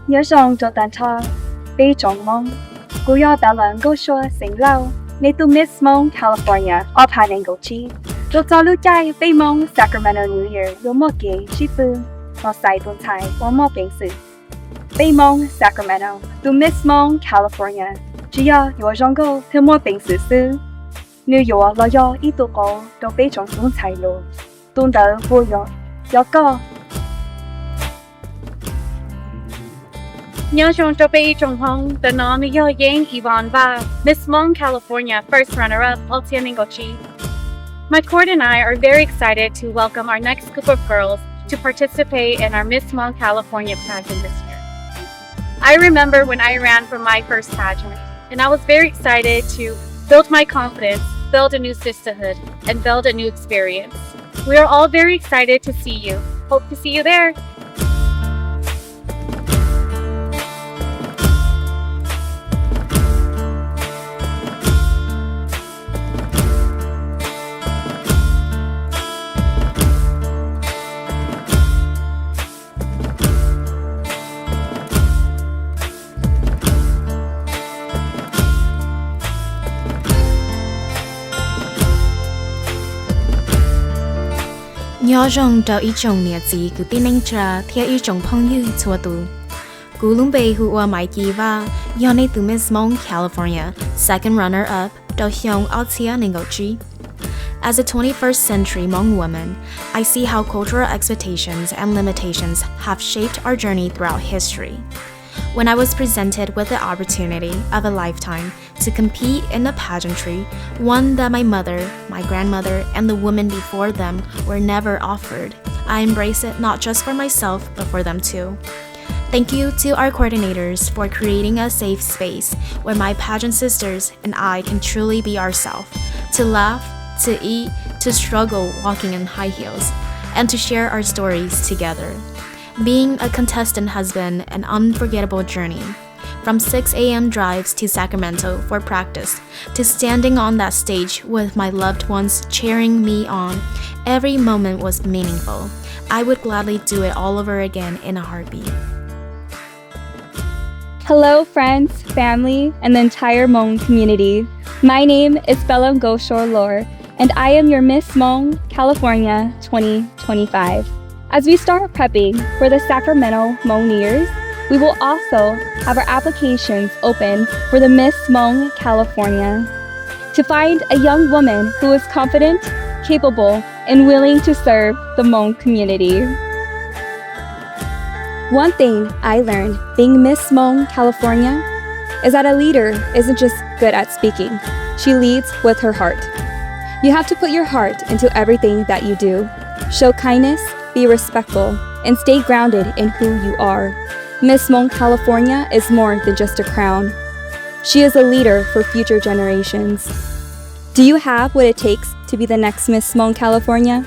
nhớ rằng cho tàn thọ bị trọng mong cú yo đã lần go show sinh lâu nên tu Miss Hmong California ở Pan Angle Chi rồi cho lưu trai bị Hmong Sacramento New Year rồi một cái chi phương nó sai tuần thái và một bình sự bị Hmong Sacramento tu Miss Hmong California chỉ yo rằng go thêm một bình sự sư New York là do ít tụ cổ đâu bị trọng tuần thái luôn tuần đầu vui yo có nhớ trong cho bị trong hong the non yo yang Yvonne Va, Miss Hmong California first runner-up Altian Ingochi. My court and I are very excited to welcome our next group of girls to participate in our Miss Hmong California pageant this year. I remember when I ran for my first pageant, and I was very excited to build my confidence, build a new sisterhood, and build a new experience. We are all very excited to see you. Hope to see you there. nhớ rằng đầu ý chồng nhà gì cứ tin anh cha theo ý chồng phong như chua tu cú lung bê hùa mai kỳ và do này từ Miss Hmong California second runner-up đầu hiong Altian Ingochi. As a 21st century Hmong woman, I see how cultural expectations and limitations have shaped our journey throughout history. When I was presented with the opportunity of a lifetime to compete in a pageantry, one that my mother, my grandmother, and the women before them were never offered, I embrace it not just for myself, but for them too. Thank you to our coordinators for creating a safe space where my pageant sisters and I can truly be ourselves, to laugh, to eat, to struggle walking in high heels, and to share our stories together. Being a contestant has been an unforgettable journey. From 6 a.m. drives to Sacramento for practice, to standing on that stage with my loved ones cheering me on, every moment was meaningful. I would gladly do it all over again in a heartbeat. Hello friends, family, and the entire Hmong community. My name is Bella Goshor Lor, and I am your Miss Hmong California 2025. As we start prepping for the Sacramento Hmong New Year's, we will also have our applications open for the Miss Hmong California to find a young woman who is confident, capable, and willing to serve the Hmong community. One thing I learned being Miss Hmong California is that a leader isn't just good at speaking. She leads with her heart. You have to put your heart into everything that you do. Show kindness, be respectful, and stay grounded in who you are. Miss Hmong California is more than just a crown. She is a leader for future generations. Do you have what it takes to be the next Miss Hmong California?